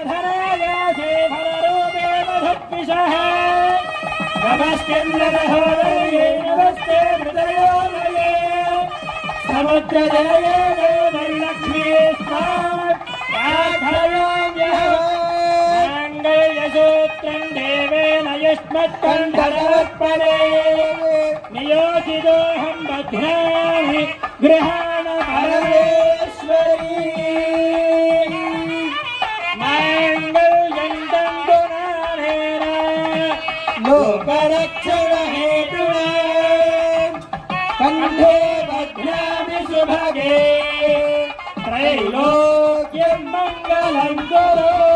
धरायासे फलरूपेण धत्विषः नमस्तेन्द्रमहोदये नमस्ते हृदयोदये समुद्रजये देवैर्लक्ष्मी स्मात् प्रार्थयाम्यहम् माङ्गल्यसूत्रं देवेन युष्मत्कण्ठरवत्पदे नियोजितोऽहं बध्नामि गृहाण परमेश्वरी माङ्गल्यं तन्तुनानेन लोकरक्षणहेतुना कण्ठे बध्नामि सुभगे त्रैलोक्यं मङ्गलं कुरु।